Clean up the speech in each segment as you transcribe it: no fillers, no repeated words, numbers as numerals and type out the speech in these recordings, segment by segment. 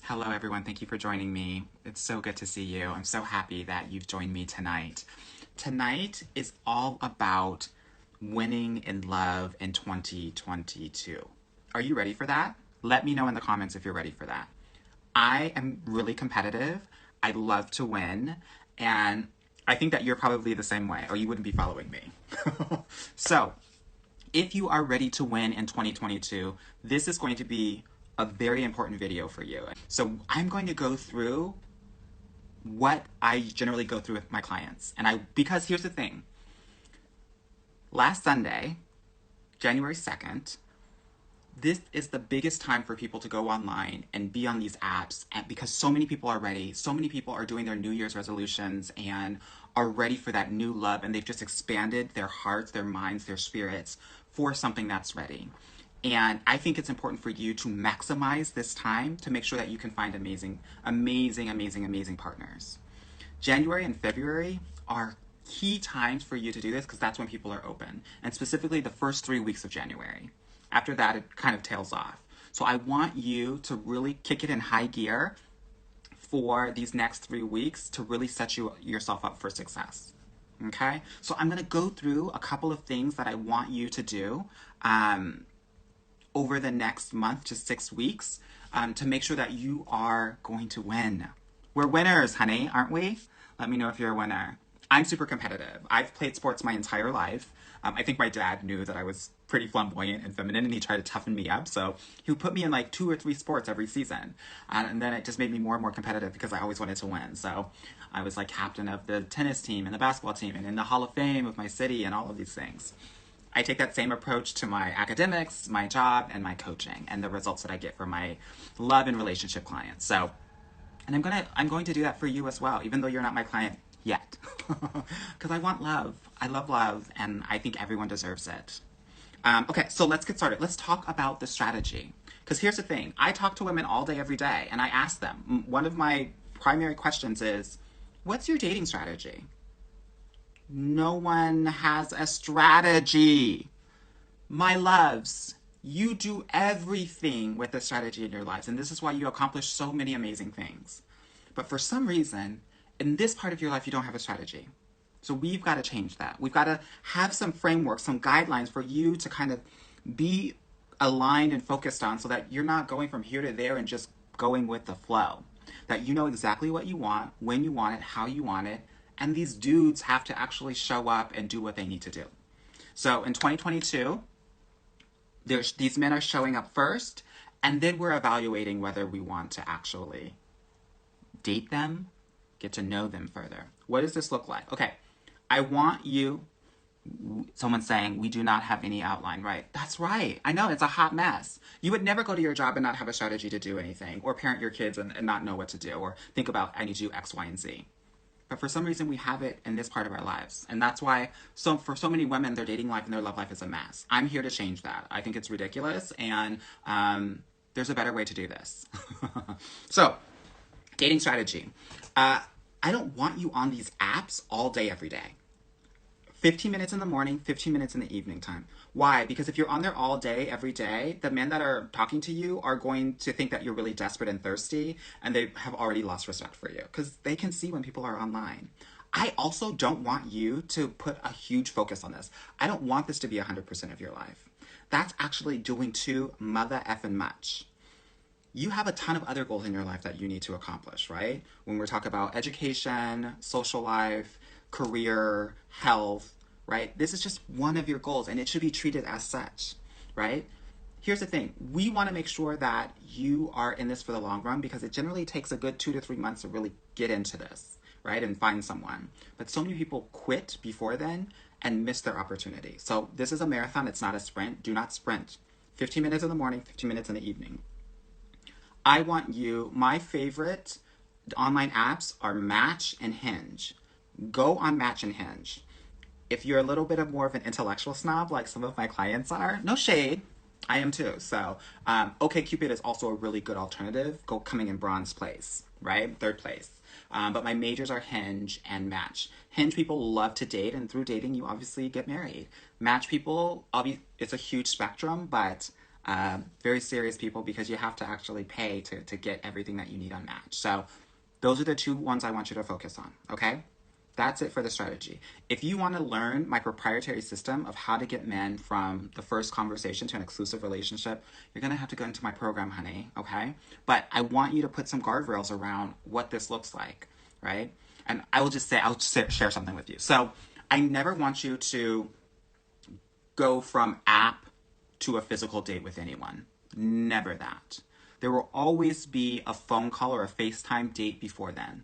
Hello, everyone. Thank you for joining me. It's so good to see you. I'm so happy that you've joined me tonight. Tonight is all about winning in love in 2022. Are you ready for that? Let me know in the comments if you're ready for that. I am really competitive. I love to win. And I think that you're probably the same way, or you wouldn't be following me. So, if you are ready to win in 2022, this is going to be a very important video for you. So I'm going to go through what I generally go through with my clients. Because here's the thing. Last Sunday, January 2nd, this is the biggest time for people to go online and be on these apps, and because so many people are ready, so many people are doing their New Year's resolutions and are ready for that new love, and they've just expanded their hearts, their minds, their spirits for something that's ready. And I think it's important for you to maximize this time to make sure that you can find amazing, amazing, amazing, amazing partners. January and February are key times for you to do this because that's when people are open, and specifically the first 3 weeks of January. After that, it kind of tails off. So I want you to really kick it in high gear for these next 3 weeks to really set yourself up for success. Okay? So I'm going to go through a couple of things that I want you to do over the next month to 6 weeks to make sure that you are going to win. We're winners, honey, aren't we? Let me know if you're a winner. I'm super competitive. I've played sports my entire life. I think my dad knew that I was pretty flamboyant and feminine, and he tried to toughen me up. So he would put me in like 2 or 3 sports every season. And then it just made me more and more competitive because I always wanted to win. So I was like captain of the tennis team and the basketball team and in the Hall of Fame of my city and all of these things. I take that same approach to my academics, my job, and my coaching, and the results that I get from my love and relationship clients. So, and I'm going to do that for you as well, even though you're not my client yet, because I want love. I love love, and I think everyone deserves it. Okay, so let's get started. Let's talk about the strategy. Because here's the thing. I talk to women all day, every day, and I ask them, one of my primary questions is, what's your dating strategy? No one has a strategy. My loves, you do everything with a strategy in your lives, and this is why you accomplish so many amazing things. But for some reason, in this part of your life, you don't have a strategy. So we've got to change that. We've got to have some framework, some guidelines for you to kind of be aligned and focused on so that you're not going from here to there and just going with the flow. That you know exactly what you want, when you want it, how you want it, and these dudes have to actually show up and do what they need to do. So in 2022, these men are showing up first, and then we're evaluating whether we want to actually date them, get to know them further. What does this look like? Okay, I want you, someone's saying, we do not have any outline, right? That's right. I know, it's a hot mess. You would never go to your job and not have a strategy to do anything, or parent your kids and not know what to do, or think about, I need to do X, Y, and Z. But for some reason, we have it in this part of our lives. And that's why, for so many women, their dating life and their love life is a mess. I'm here to change that. I think it's ridiculous, and there's a better way to do this. So, dating strategy. I don't want you on these apps all day, every day. 15 minutes in the morning, 15 minutes in the evening time. Why? Because if you're on there all day, every day, the men that are talking to you are going to think that you're really desperate and thirsty, and they have already lost respect for you because they can see when people are online. I also don't want you to put a huge focus on this. I don't want this to be 100% of your life. That's actually doing too mother effing much. You have a ton of other goals in your life that you need to accomplish, right? When we're talking about education, social life, career, health, right? This is just one of your goals, and it should be treated as such, right? Here's the thing. We want to make sure that you are in this for the long run because it generally takes a good 2 to 3 months to really get into this, right? And find someone. But so many people quit before then and miss their opportunity. So this is a marathon. It's not a sprint. Do not sprint. 15 minutes in the morning, 15 minutes in the evening. I want you, my favorite online apps are Match and Hinge. Go on Match and Hinge. If you're a little bit more of an intellectual snob, like some of my clients are, no shade, I am too. So, OkCupid is also a really good alternative, coming in bronze place, right? 3rd place. But my majors are Hinge and Match. Hinge people love to date, and through dating, you obviously get married. Match people, it's a huge spectrum, but Very serious people, because you have to actually pay to get everything that you need on Match. So those are the two ones I want you to focus on, okay? That's it for the strategy. If you want to learn my proprietary system of how to get men from the first conversation to an exclusive relationship, you're going to have to go into my program, honey, okay? But I want you to put some guardrails around what this looks like, right? And I'll just share something with you. So I never want you to go from app to a physical date with anyone. Never that. There will always be a phone call or a FaceTime date before then,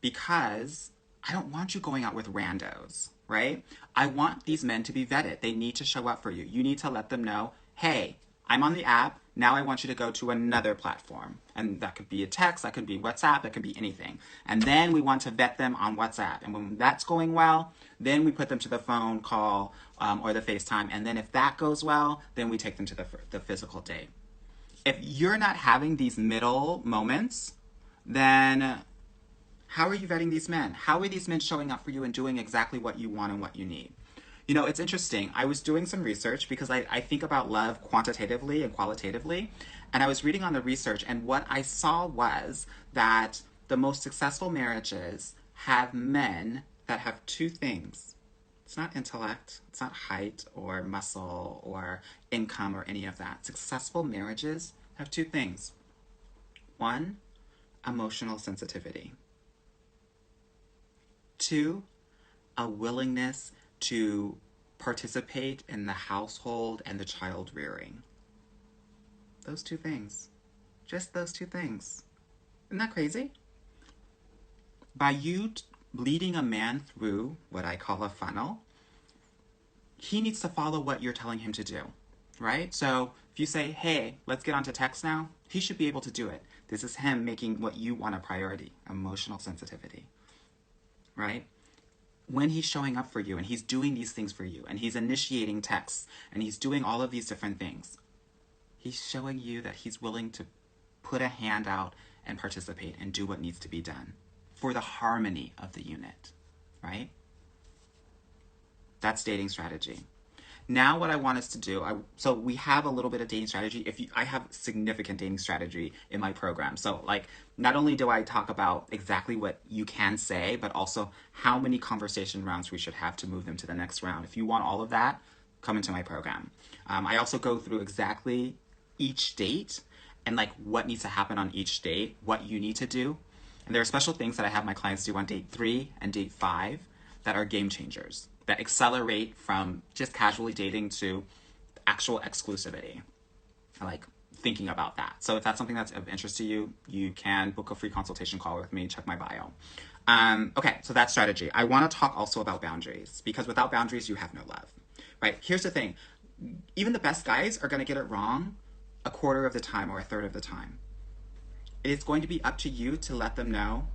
because I don't want you going out with randos, right? I want these men to be vetted. They need to show up for you. You need to let them know, hey, I'm on the app. Now I want you to go to another platform. And that could be a text, that could be WhatsApp, that could be anything. And then we want to vet them on WhatsApp. And when that's going well, then we put them to the phone call or the FaceTime. And then if that goes well, then we take them to the physical date. If you're not having these middle moments, then how are you vetting these men? How are these men showing up for you and doing exactly what you want and what you need? You know, it's interesting. I was doing some research because I think about love quantitatively and qualitatively. And I was reading on the research, and what I saw was that the most successful marriages have men that have two things. It's not intellect, it's not height or muscle or income or any of that. Successful marriages have two things. One, emotional sensitivity. Two, a willingness to participate in the household and the child rearing. Those two things. Just those two things. Isn't that crazy? By you leading a man through what I call a funnel, he needs to follow what you're telling him to do, right? So if you say, hey, let's get onto text now, he should be able to do it. This is him making what you want a priority, emotional sensitivity, right? When he's showing up for you and he's doing these things for you and he's initiating texts and he's doing all of these different things, he's showing you that he's willing to put a hand out and participate and do what needs to be done for the harmony of the unit, right? That's dating strategy. Now what I want us to do, so we have a little bit of dating strategy. I have significant dating strategy in my program. So like, not only do I talk about exactly what you can say, but also how many conversation rounds we should have to move them to the next round. If you want all of that, come into my program. I also go through exactly each date and like what needs to happen on each date, what you need to do. And there are special things that I have my clients do on date 3 and date 5 that are game changers, that accelerate from just casually dating to actual exclusivity. I like thinking about that. So if that's something that's of interest to you, you can book a free consultation call with me, check my bio. Okay, so that's strategy. I want to talk also about boundaries, because without boundaries, you have no love, right? Here's the thing. Even the best guys are going to get it wrong a quarter of the time or a third of the time. It's going to be up to you to let them know,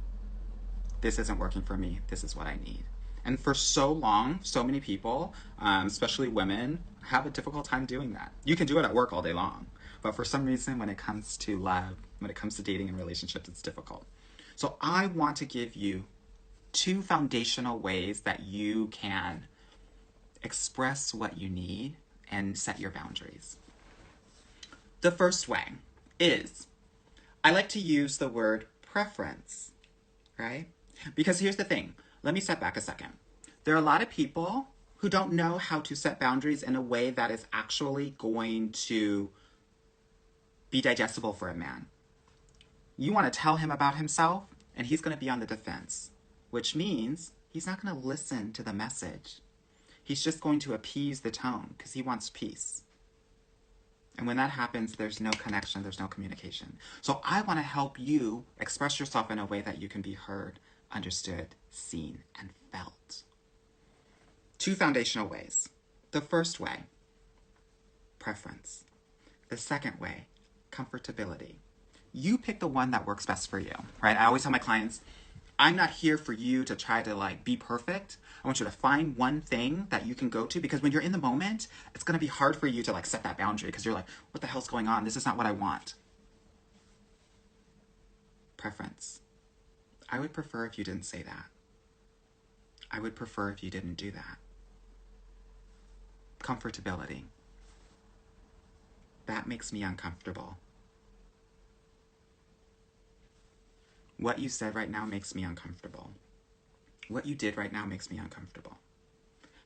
this isn't working for me, this is what I need. And for so long, so many people, especially women, have a difficult time doing that. You can do it at work all day long, but for some reason, when it comes to love, when it comes to dating and relationships, it's difficult. So I want to give you 2 foundational ways that you can express what you need and set your boundaries. The first way is, I like to use the word preference, right? Because here's the thing. Let me step back a second. There are a lot of people who don't know how to set boundaries in a way that is actually going to be digestible for a man. You want to tell him about himself, and he's going to be on the defense, which means he's not going to listen to the message. He's just going to appease the tone because he wants peace. And when that happens, there's no connection, there's no communication. So I want to help you express yourself in a way that you can be heard, understood, seen, and felt. 2 foundational ways. The first way, preference. The second way, comfortability. You pick the one that works best for you, right? I always tell my clients, I'm not here for you to try to like be perfect. I want you to find one thing that you can go to, because when you're in the moment, it's going to be hard for you to like set that boundary, because you're like, what the hell's going on? This is not what I want. Preference. I would prefer if you didn't say that. I would prefer if you didn't do that. Comfortability. That makes me uncomfortable. What you said right now makes me uncomfortable. What you did right now makes me uncomfortable.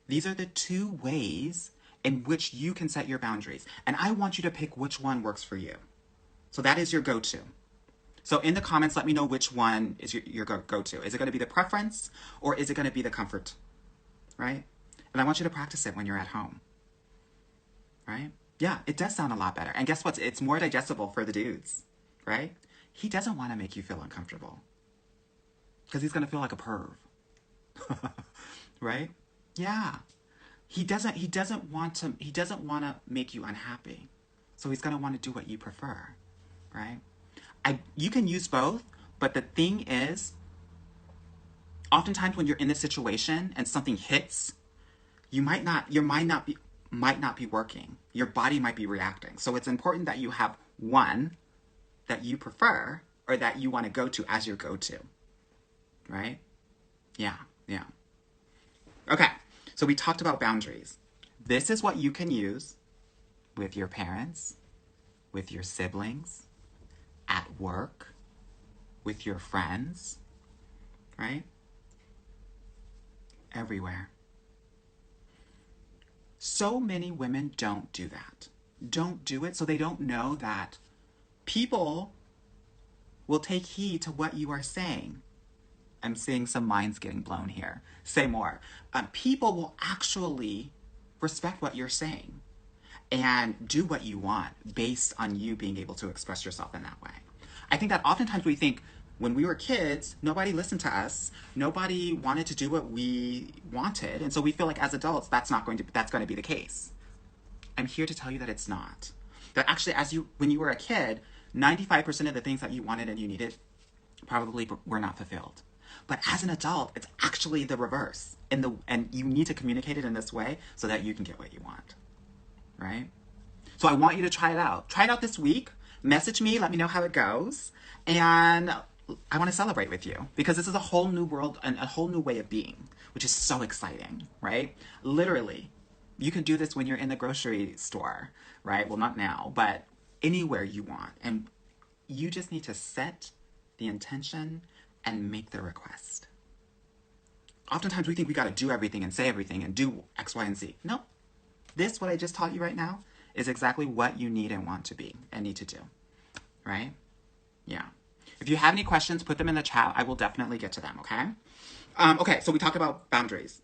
These are the two ways in which you can set your boundaries. And I want you to pick which one works for you. So that is your go-to. So in the comments, let me know which one is your go-to. Is it going to be the preference or is it going to be the comfort? Right? And I want you to practice it when you're at home. Right? Yeah, it does sound a lot better. And guess what? It's more digestible for the dudes. Right? He doesn't want to make you feel uncomfortable. Because he's going to feel like a perv. Right? Yeah. He doesn't want to make you unhappy. So he's going to want to do what you prefer. Right? You can use both, but the thing is, oftentimes when you're in this situation and something hits, your mind might not be working. Your body might be reacting. So it's important that you have one that you prefer or that you want to go to as your go-to. Right? Yeah. Okay, so we talked about boundaries. This is what you can use with your parents, with your siblings, at work, with your friends, right? Everywhere. So many women don't do that. Don't do it, so they don't know that people will take heed to what you are saying. I'm seeing some minds getting blown here. Say more. People will actually respect what you're saying and do what you want based on you being able to express yourself in that way. I think that oftentimes we think when we were kids, nobody listened to us. Nobody wanted to do what we wanted. And so we feel like as adults, that's going to be the case. I'm here to tell you that it's not. That actually, when you were a kid, 95% of the things that you wanted and you needed probably were not fulfilled. But as an adult, it's actually the reverse. And you need to communicate it in this way so that you can get what you want. Right? So I want you to try it out. Try it out this week. Message me. Let me know how it goes. And I want to celebrate with you because this is a whole new world and a whole new way of being, which is so exciting, right? Literally, you can do this when you're in the grocery store, right? Well, not now, but anywhere you want. And you just need to set the intention and make the request. Oftentimes we think we got to do everything and say everything and do X, Y, and Z. No. This, what I just taught you right now, is exactly what you need and want to be and need to do. Right? Yeah. If you have any questions, put them in the chat. I will definitely get to them, okay? Okay, so we talked about boundaries.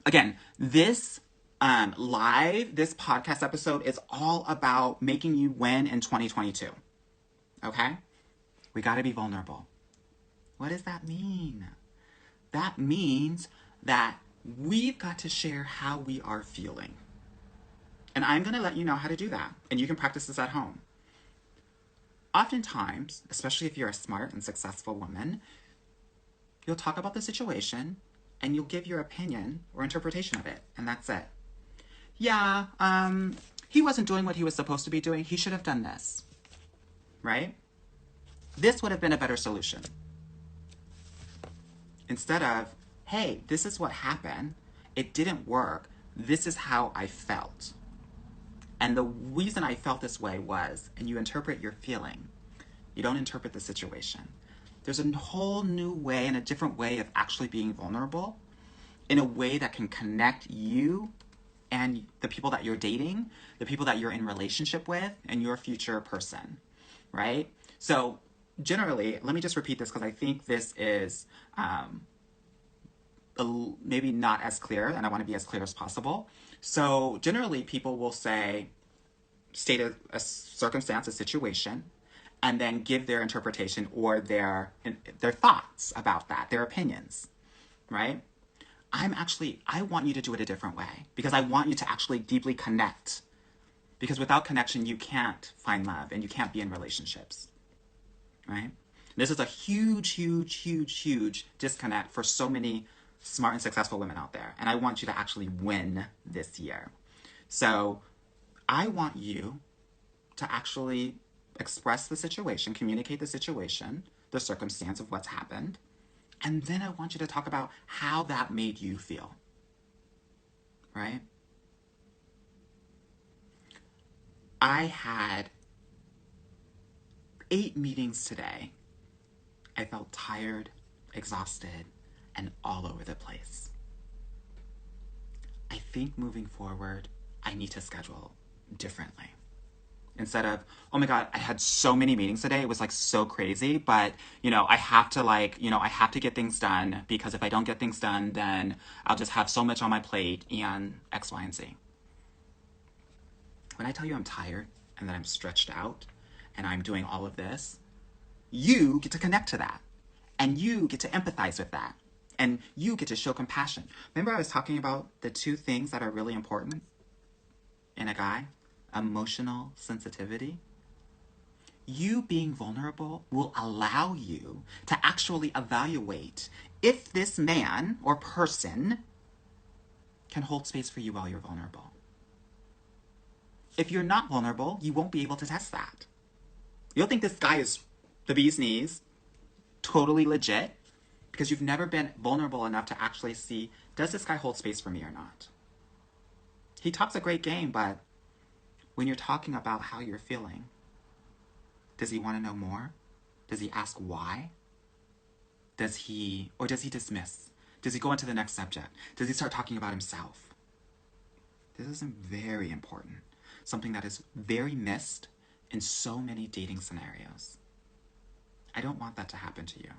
Again, this podcast episode is all about making you win in 2022. Okay? We got to be vulnerable. What does that mean? That means that we've got to share how we are feeling. And I'm going to let you know how to do that. And you can practice this at home. Oftentimes, especially if you're a smart and successful woman, you'll talk about the situation and you'll give your opinion or interpretation of it. And that's it. Yeah, he wasn't doing what he was supposed to be doing. He should have done this. Right? This would have been a better solution. Instead of, hey, this is what happened. It didn't work. This is how I felt. And the reason I felt this way was, and you interpret your feeling. You don't interpret the situation. There's a whole new way and a different way of actually being vulnerable in a way that can connect you and the people that you're dating, the people that you're in relationship with, and your future person, right? So generally, let me just repeat this because I think this is maybe not as clear, and I want to be as clear as possible. So generally, people will state a circumstance, a situation, and then give their interpretation or their thoughts about that, their opinions, right? I want you to do it a different way because I want you to actually deeply connect. Because without connection, you can't find love and you can't be in relationships, right? This is a huge, huge, huge, huge disconnect for so many smart and successful women out there. And I want you to actually win this year. So I want you to actually express the situation, communicate the situation, the circumstance of what's happened. And then I want you to talk about how that made you feel. Right? I had 8 meetings today. I felt tired, exhausted, and all over the place. I think moving forward, I need to schedule differently. Instead of, oh my God, I had so many meetings today. It was like so crazy, but I have to I have to get things done, because if I don't get things done, then I'll just have so much on my plate and X, Y, and Z. When I tell you I'm tired and that I'm stretched out and I'm doing all of this, you get to connect to that, and you get to empathize with that, and you get to show compassion. Remember I was talking about the 2 things that are really important in a guy? Emotional sensitivity. You being vulnerable will allow you to actually evaluate if this man or person can hold space for you while you're vulnerable. If you're not vulnerable, you won't be able to test that. You'll think this guy is the bee's knees, totally legit, because you've never been vulnerable enough to actually see, does this guy hold space for me or not? He talks a great game, but when you're talking about how you're feeling, does he want to know more? Does he ask why? Does he dismiss? Does he go into the next subject? Does he start talking about himself? This is very important. Something that is very missed in so many dating scenarios. I don't want that to happen to you.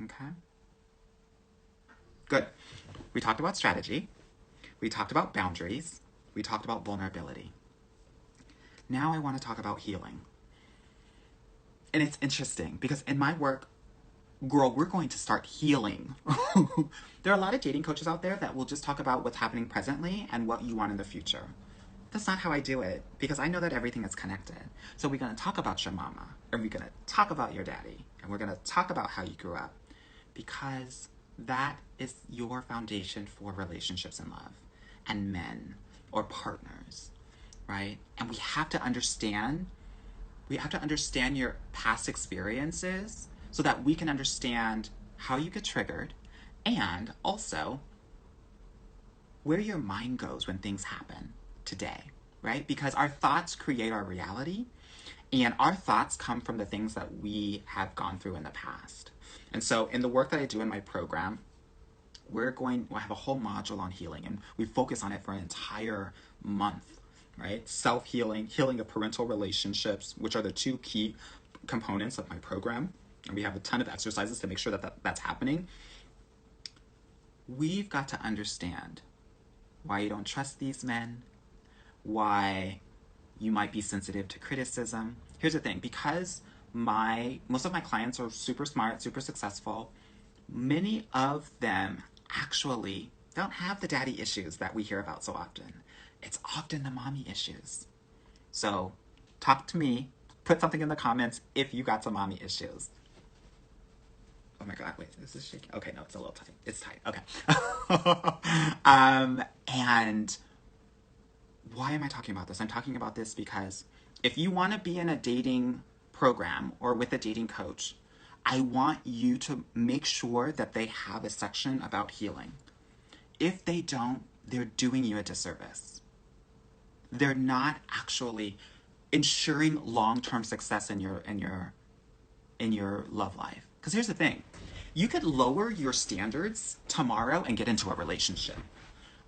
Okay? Good. We talked about strategy. We talked about boundaries. We talked about vulnerability. Now I want to talk about healing. And it's interesting because in my work, girl, we're going to start healing. There are a lot of dating coaches out there that will just talk about what's happening presently and what you want in the future. That's not how I do it, because I know that everything is connected. So we're going to talk about your mama, and we're going to talk about your daddy, and we're going to talk about how you grew up, because that is your foundation for relationships and love and men or partners, right? And we have to understand your past experiences so that we can understand how you get triggered, and also where your mind goes when things happen today, right? Because our thoughts create our reality, and our thoughts come from the things that we have gone through in the past. And so in the work that I do in my program, we'll have a whole module on healing, and we focus on it for an entire month, right? Self-healing, healing of parental relationships, which are the 2 key components of my program. And we have a ton of exercises to make sure that that's happening. We've got to understand why you don't trust these men, why you might be sensitive to criticism. Here's the thing, because most of my clients are super smart, super successful, many of them actually don't have the daddy issues that we hear about so often. It's often the mommy issues. So talk to me, put something in the comments if you got some mommy issues. Oh my God, wait, is this shaking? Okay, no, it's a little tight. It's tight, okay. And why am I talking about this? I'm talking about this because if you want to be in a dating program or with a dating coach, I want you to make sure that they have a section about healing. If they don't, they're doing you a disservice. They're not actually ensuring long-term success in your love life. Because here's the thing. You could lower your standards tomorrow and get into a relationship.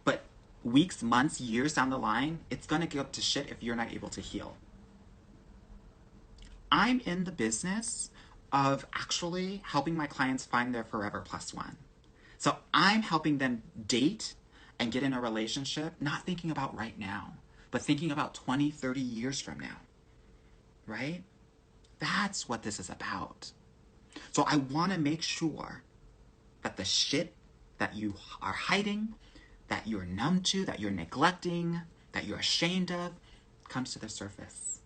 But weeks, months, years down the line, it's going to go up to shit if you're not able to heal. I'm in the business of actually helping my clients find their forever plus one. So I'm helping them date and get in a relationship, not thinking about right now, but thinking about 20, 30 years from now, right? That's what this is about. So I want to make sure that the shit that you are hiding, that you're numb to, that you're neglecting, that you're ashamed of, comes to the surface.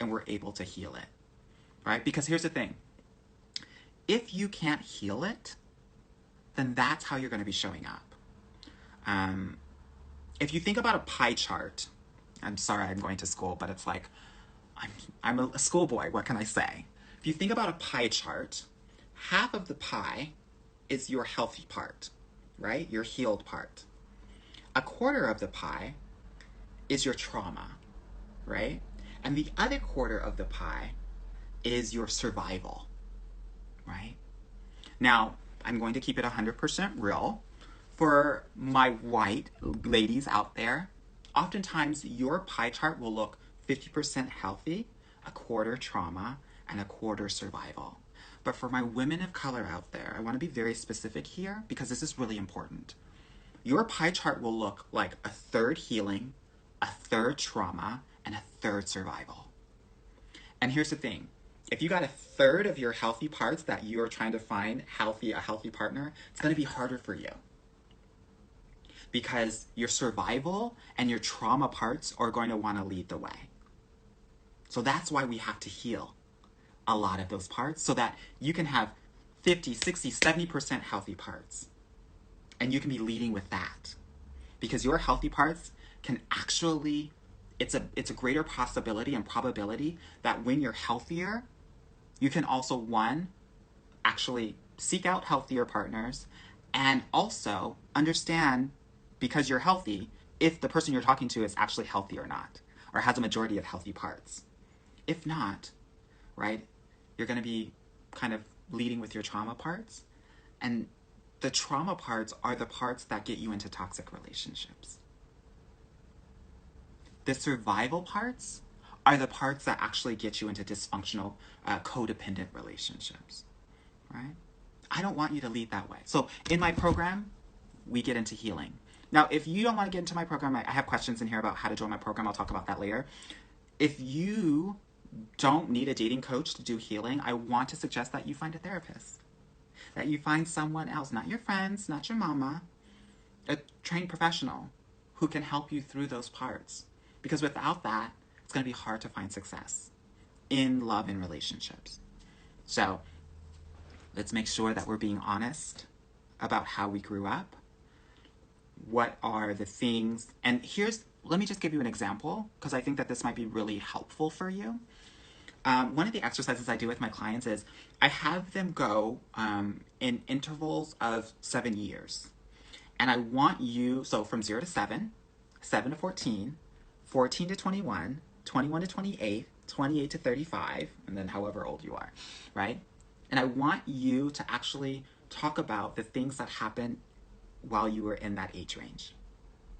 And we're able to heal it, right? Because here's the thing. If you can't heal it, then that's how you're going to be showing up. If you think about a pie chart, I'm sorry I'm going to school, but it's like, I'm a schoolboy, what can I say? If you think about a pie chart, half of the pie is your healthy part, right? Your healed part. A quarter of the pie is your trauma, right? And the other quarter of the pie is your survival, right? Now, I'm going to keep it 100% real. For my white ladies out there, oftentimes your pie chart will look 50% healthy, a quarter trauma, and a quarter survival. But for my women of color out there, I want to be very specific here because this is really important. Your pie chart will look like a third healing, a third trauma, and a third survival. And here's the thing. If you got a third of your healthy parts that you're trying to find a healthy partner, it's going to be harder for you. Because your survival and your trauma parts are going to want to lead the way. So that's why we have to heal a lot of those parts so that you can have 50, 60, 70% healthy parts. And you can be leading with that. Because your healthy parts can actually, it's a greater possibility and probability that when you're healthier, you can also, one, actually seek out healthier partners and also understand, because you're healthy, if the person you're talking to is actually healthy or not, or has a majority of healthy parts. If not, right, you're going to be kind of leading with your trauma parts. And the trauma parts are the parts that get you into toxic relationships. The survival parts are the parts that actually get you into dysfunctional, codependent relationships, right? I don't want you to lead that way. So in my program, we get into healing. Now, if you don't want to get into my program, I have questions in here about how to join my program. I'll talk about that later. If you don't need a dating coach to do healing, I want to suggest that you find a therapist. That you find someone else, not your friends, not your mama, a trained professional who can help you through those parts. Because without that, it's going to be hard to find success in love and relationships. So let's make sure that we're being honest about how we grew up. What are the things, and let me just give you an example, because I think that this might be really helpful for you. One of the exercises I do with my clients is I have them go in intervals of 7 years. And I want you, so from 0 to 7, 7 to 14, 14 to 21, 21 to 28, 28 to 35, and then however old you are, right? And I want you to actually talk about the things that happened while you were in that age range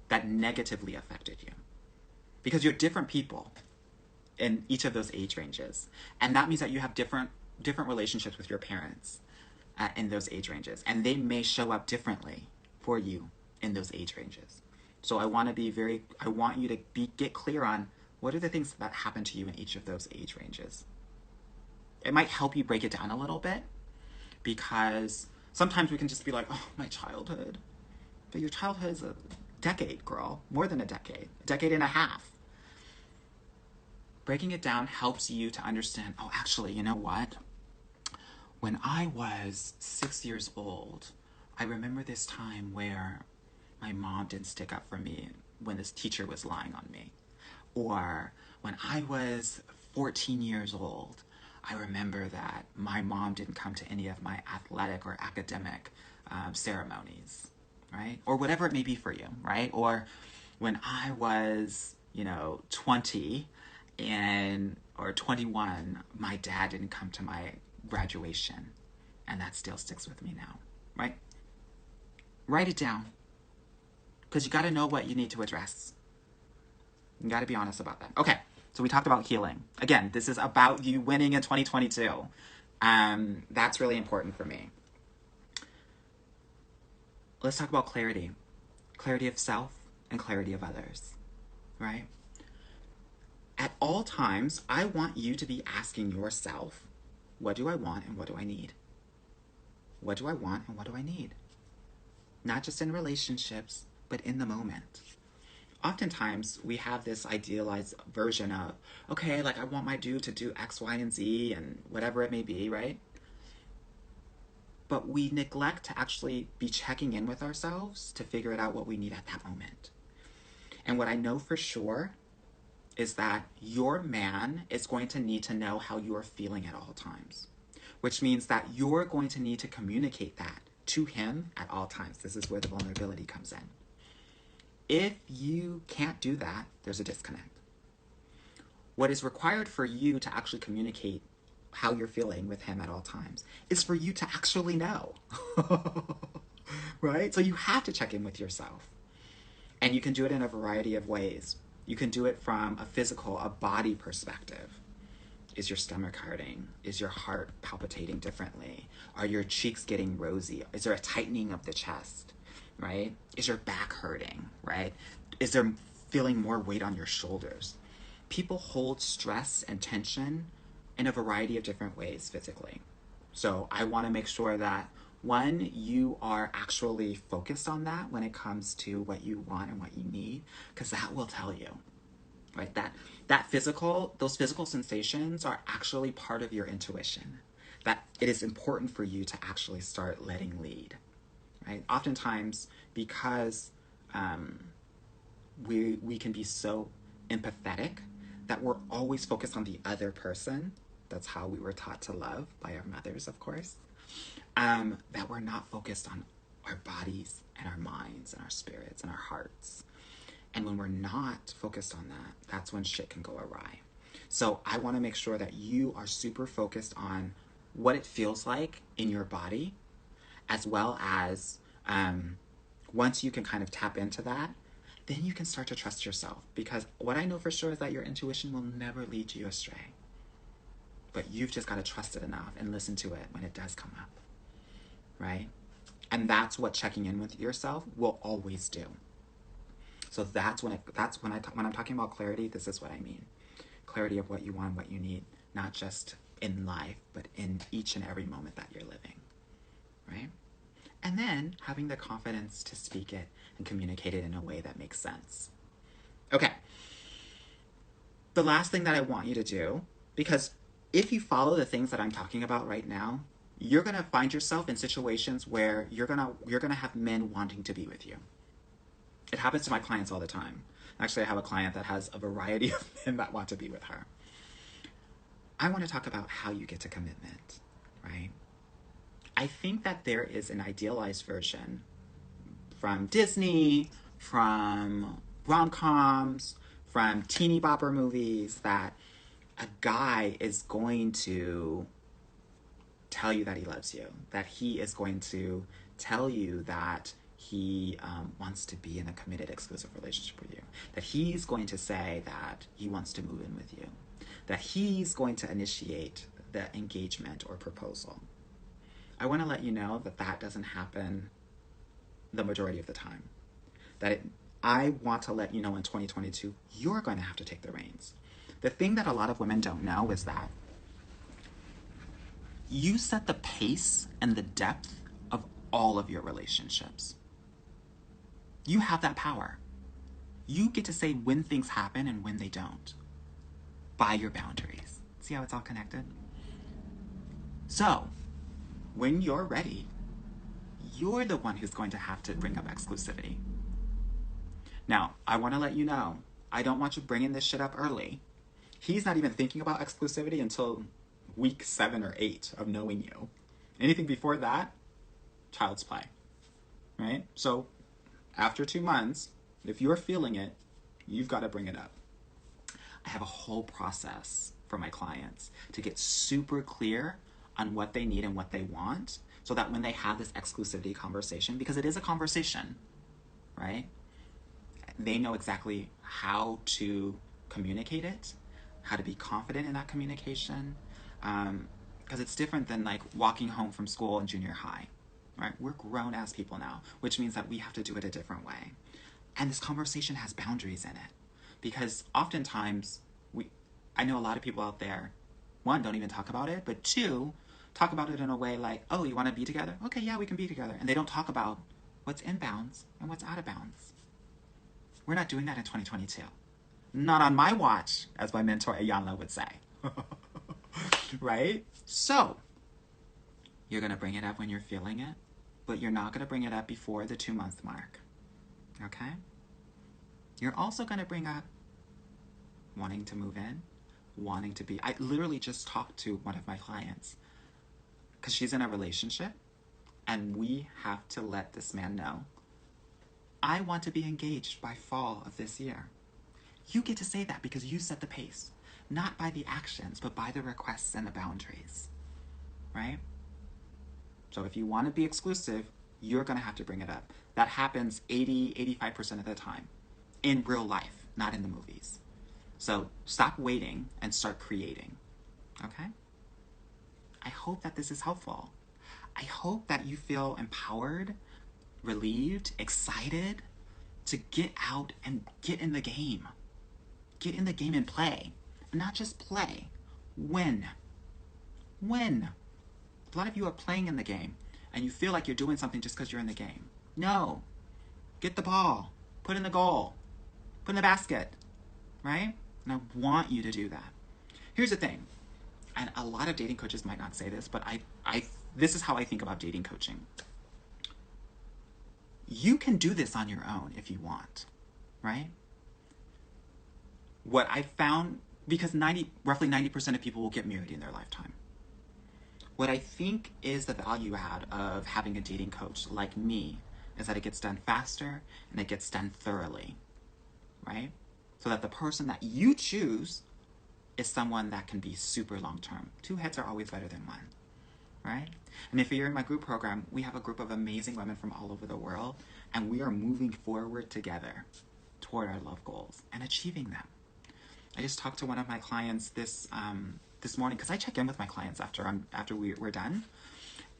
that negatively affected you. Because you're different people in each of those age ranges. And that means that you have different relationships with your parents in those age ranges. And they may show up differently for you in those age ranges. So I want you to get clear on what are the things that happen to you in each of those age ranges. It might help you break it down a little bit, because sometimes we can just be like, oh, my childhood. But your childhood is a decade, girl. More than a decade and a half. Breaking it down helps you to understand, oh, actually, you know what? When I was 6 years old, I remember this time where my mom didn't stick up for me when this teacher was lying on me. Or when I was 14 years old, I remember that my mom didn't come to any of my athletic or academic ceremonies, right? Or whatever it may be for you, right? Or when I was, 20 or 21, my dad didn't come to my graduation, and that still sticks with me now, right? Write it down, because you got to know what you need to address. You got to be honest about that. Okay, so we talked about healing. Again, this is about you winning in 2022. That's really important for me. Let's talk about clarity. Clarity of self and clarity of others, right? At all times, I want you to be asking yourself, what do I want and what do I need? What do I want and what do I need? Not just in relationships, but in the moment. Oftentimes, we have this idealized version of, okay, like I want my dude to do X, Y, and Z and whatever it may be, right? But we neglect to actually be checking in with ourselves to figure it out what we need at that moment. And what I know for sure is that your man is going to need to know how you are feeling at all times, which means that you're going to need to communicate that to him at all times. This is where the vulnerability comes in. If you can't do that, there's a disconnect. What is required for you to actually communicate how you're feeling with him at all times is for you to actually know. Right? So you have to check in with yourself. And you can do it in a variety of ways. You can do it from a physical, a body perspective. Is your stomach hurting? Is your heart palpitating differently? Are your cheeks getting rosy? Is there a tightening of the chest? Right? Is your back hurting? Right? Is there feeling more weight on your shoulders? People hold stress and tension in a variety of different ways physically. So I want to make sure that, one, you are actually focused on that when it comes to what you want and what you need, because that will tell you, right? Those physical sensations are actually part of your intuition. That it is important for you to actually start letting lead, right? Oftentimes, because we can be so empathetic that we're always focused on the other person. That's how we were taught to love by our mothers, of course. That we're not focused on our bodies and our minds and our spirits and our hearts. And when we're not focused on that, that's when shit can go awry. So I want to make sure that you are super focused on what it feels like in your body, as well as once you can kind of tap into that, then you can start to trust yourself. Because what I know for sure is that your intuition will never lead you astray. But you've just got to trust it enough and listen to it when it does come up, right? And that's what checking in with yourself will always do. So when I'm talking about clarity, this is what I mean. Clarity of what you want, what you need, not just in life, but in each and every moment that you're living, right? And then having the confidence to speak it and communicate it in a way that makes sense. Okay. The last thing that I want you to do, because if you follow the things that I'm talking about right now, you're going to find yourself in situations where you're going to have men wanting to be with you. It happens to my clients all the time. Actually, I have a client that has a variety of men that want to be with her. I want to talk about how you get to commitment, right? I think that there is an idealized version from Disney, from rom-coms, from teeny bopper movies, that a guy is going to tell you that he loves you, that he is going to tell you that he wants to be in a committed, exclusive relationship with you, that he's going to say that he wants to move in with you, that he's going to initiate the engagement or proposal. I want to let you know that that doesn't happen the majority of the time. I want to let you know in 2022, you're going to have to take the reins. The thing that a lot of women don't know is that you set the pace and the depth of all of your relationships. You have that power. You get to say when things happen and when they don't, by your boundaries. See how it's all connected? So, when you're ready, you're the one who's going to have to bring up exclusivity. Now, I want to let you know, I don't want you bringing this shit up early. He's not even thinking about exclusivity until week 7 or 8 of knowing you. Anything before that, child's play, right? So after 2 months, if you're feeling it, you've got to bring it up. I have a whole process for my clients to get super clear on what they need and what they want, so that when they have this exclusivity conversation, because it is a conversation, right? They know exactly how to communicate it, how to be confident in that communication, because it's different than like walking home from school in junior high, right? We're grown-ass people now, which means that we have to do it a different way. And this conversation has boundaries in it, because oftentimes I know a lot of people out there, one, don't even talk about it, but two, talk about it in a way like, oh, you want to be together? Okay, yeah, we can be together. And they don't talk about what's in bounds and what's out of bounds. We're not doing that in 2022. Not on my watch, as my mentor Ayanla would say. Right? So, you're going to bring it up when you're feeling it, but you're not going to bring it up before the 2-month mark. Okay? You're also going to bring up wanting to move in, wanting to be... I literally just talked to one of my clients because she's in a relationship, and we have to let this man know I want to be engaged by fall of this year. You get to say that because you set the pace, not by the actions, but by the requests and the boundaries, right? So if you want to be exclusive, you're going to have to bring it up. That happens 85% of the time in real life, not in the movies. So stop waiting and start creating, okay? I hope that this is helpful. I hope that you feel empowered, relieved, excited to get out and get in the game. Get in the game and play. Not just play. Win. Win. A lot of you are playing in the game and you feel like you're doing something just because you're in the game. No. Get the ball. Put in the goal. Put in the basket. Right? And I want you to do that. Here's the thing. And a lot of dating coaches might not say this, but this is how I think about dating coaching. You can do this on your own if you want, right? What I found, because roughly 90% of people will get married in their lifetime. What I think is the value add of having a dating coach like me is that it gets done faster and it gets done thoroughly, right? So that the person that you choose is someone that can be super long-term. 2 heads are always better than 1, right? And if you're in my group program, we have a group of amazing women from all over the world, and we are moving forward together toward our love goals and achieving them. I just talked to one of my clients this morning, because I check in with my clients after we're done,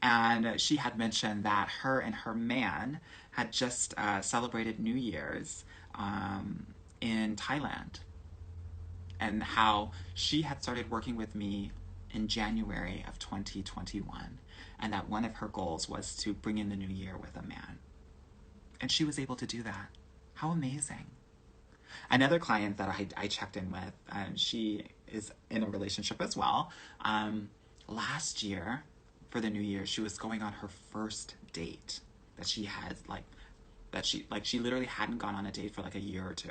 and she had mentioned that her and her man had just celebrated New Year's in Thailand, and how she had started working with me in January of 2021, and that one of her goals was to bring in the new year with a man. And she was able to do that. How amazing. Another client that I checked in with, she is in a relationship as well. Last year, for the new year, she was going on her first date that she had, she literally hadn't gone on a date for like a year or 2.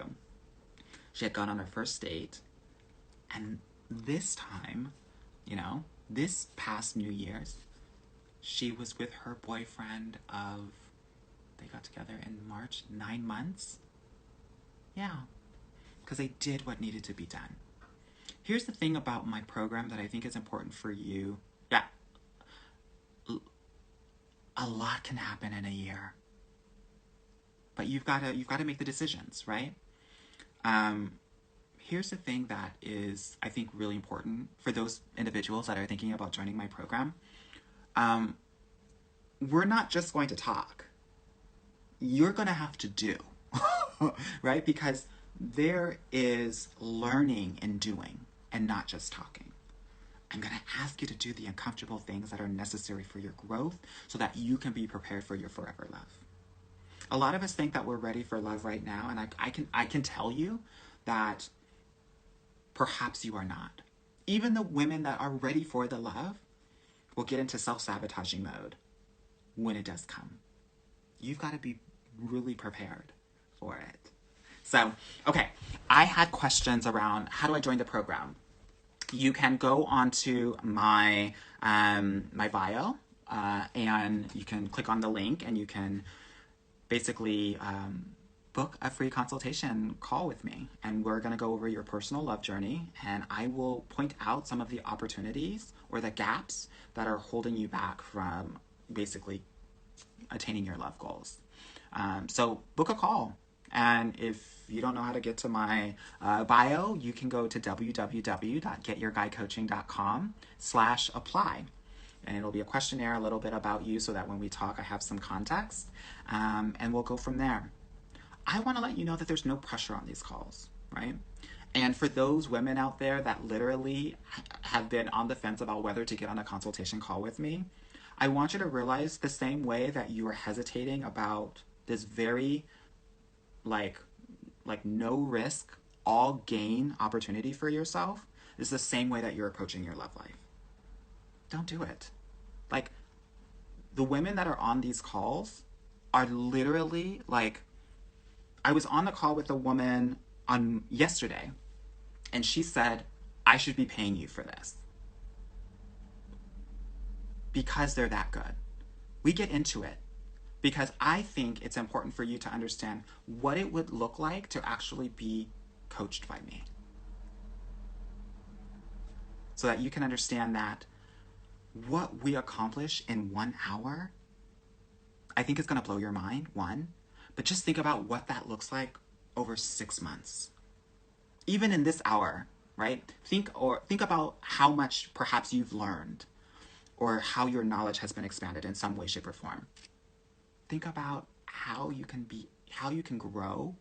She had gone on her first date, and this time, this past New Year's, she was with her boyfriend they got together in March, 9 months. Yeah, because they did what needed to be done. Here's the thing about my program that I think is important for you. Yeah, a lot can happen in a year, but you've got to make the decisions, right? Here's the thing that is, I think, really important for those individuals that are thinking about joining my program. We're not just going to talk. You're going to have to do, right? Because there is learning and doing and not just talking. I'm going to ask you to do the uncomfortable things that are necessary for your growth so that you can be prepared for your forever love. A lot of us think that we're ready for love right now, and I can tell you that perhaps you are not. Even the women that are ready for the love will get into self-sabotaging mode when it does come. You've got to be really prepared for it. So, okay, I had questions around how do I join the program? You can go onto my my bio, and you can click on the link, and you can basically book a free consultation call with me, and we're going to go over your personal love journey, and I will point out some of the opportunities or the gaps that are holding you back from basically attaining your love goals. So book a call, and if you don't know how to get to my bio, you can go to www.getyourguycoaching.com/apply. And it'll be a questionnaire, a little bit about you, so that when we talk, I have some context, and we'll go from there. I want to let you know that there's no pressure on these calls, right? And for those women out there that literally have been on the fence about whether to get on a consultation call with me, I want you to realize the same way that you are hesitating about this very, like no risk, all gain opportunity for yourself is the same way that you're approaching your love life. Don't do it. Like, the women that are on these calls are literally like, I was on the call with a woman on yesterday, and she said, I should be paying you for this. Because they're that good. We get into it. because I think it's important for you to understand what it would look like to actually be coached by me. So that you can understand that what we accomplish in 1 hour, I think is going to blow your mind, one. But just think about what that looks like over 6 months. Even in this hour, right? Think about how much perhaps you've learned or how your knowledge has been expanded in some way, shape, or form. Think about how you can grow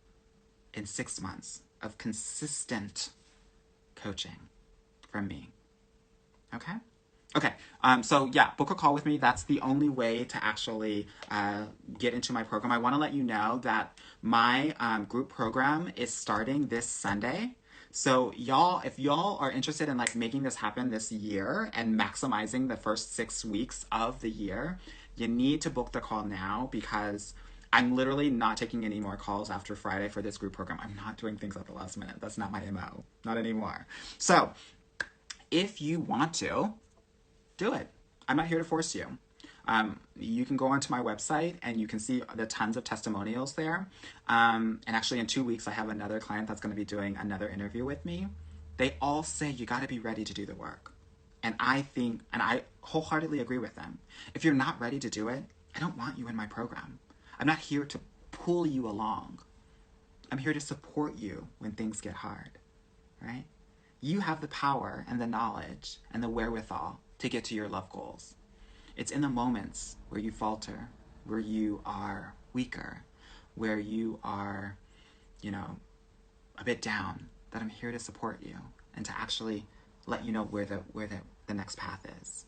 in 6 months of consistent coaching from me. Okay? Okay, so yeah, book a call with me. That's the only way to actually get into my program. I want to let you know that my group program is starting this Sunday. So y'all, if y'all are interested in like making this happen this year and maximizing the first 6 weeks of the year, you need to book the call now, because I'm literally not taking any more calls after Friday for this group program. I'm not doing things at the last minute. That's not my MO. Not anymore. So if you want to, do it. I'm not here to force you. You can go onto my website and you can see the tons of testimonials there. And actually in 2 weeks, I have another client that's going to be doing another interview with me. They all say you got to be ready to do the work. And I wholeheartedly agree with them. If you're not ready to do it, I don't want you in my program. I'm not here to pull you along. I'm here to support you when things get hard, right? You have the power and the knowledge and the wherewithal to get to your love goals. It's in the moments where you falter, where you are weaker, where you are, a bit down, that I'm here to support you and to actually let you know where the next path is.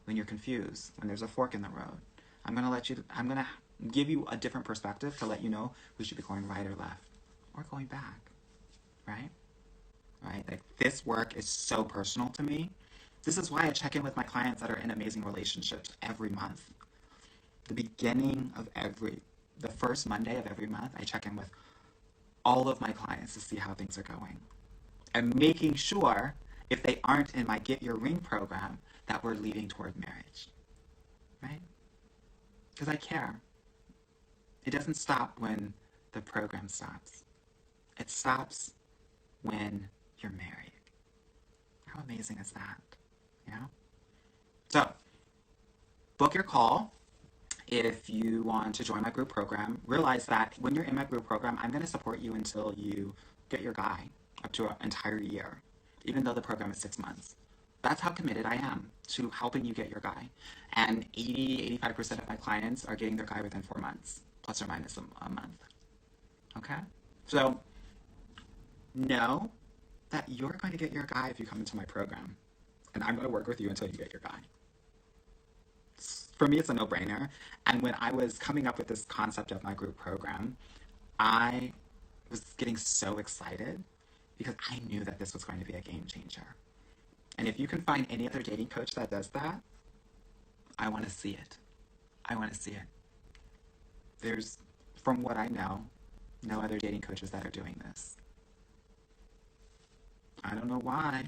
When you're confused, when there's a fork in the road, I'm gonna give you a different perspective to let you know we should be going right or left or going back, right? Right? Like, this work is so personal to me. This is why I check in with my clients that are in amazing relationships every month. The first Monday of every month, I check in with all of my clients to see how things are going. And making sure, if they aren't in my Get Your Ring program, that we're leading toward marriage. Right? Because I care. It doesn't stop when the program stops. It stops when you're married. How amazing is that? So, book your call if you want to join my group program. Realize that when you're in my group program, I'm going to support you until you get your guy, up to an entire year, even though the program is 6 months. That's how committed I am to helping you get your guy. And 85% of my clients are getting their guy within 4 months, plus or minus a month. Okay? So, know that you're going to get your guy if you come into my program. And I'm going to work with you until you get your guy. For me, it's a no-brainer. And when I was coming up with this concept of my group program, I was getting so excited because I knew that this was going to be a game changer. And if you can find any other dating coach that does that, I want to see it. I want to see it. There's, from what I know, no other dating coaches that are doing this. I don't know why.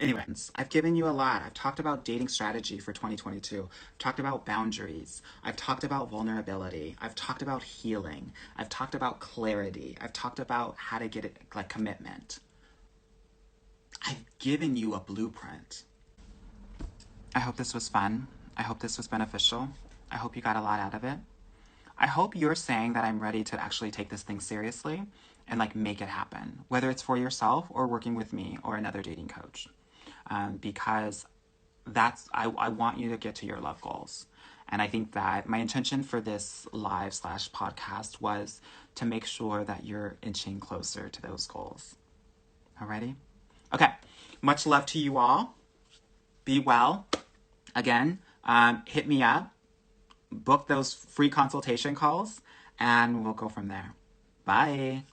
Anyways, I've given you a lot. I've talked about dating strategy for 2022. I've talked about boundaries. I've talked about vulnerability. I've talked about healing. I've talked about clarity. I've talked about how to get it, like, commitment. I've given you a blueprint. I hope this was fun. I hope this was beneficial. I hope you got a lot out of it. I hope you're saying that I'm ready to actually take this thing seriously and like make it happen, whether it's for yourself or working with me or another dating coach. Because I want you to get to your love goals. And I think that my intention for this live/podcast was to make sure that you're inching closer to those goals. Alrighty? Okay. Much love to you all. Be well. Again, hit me up. Book those free consultation calls, and we'll go from there. Bye.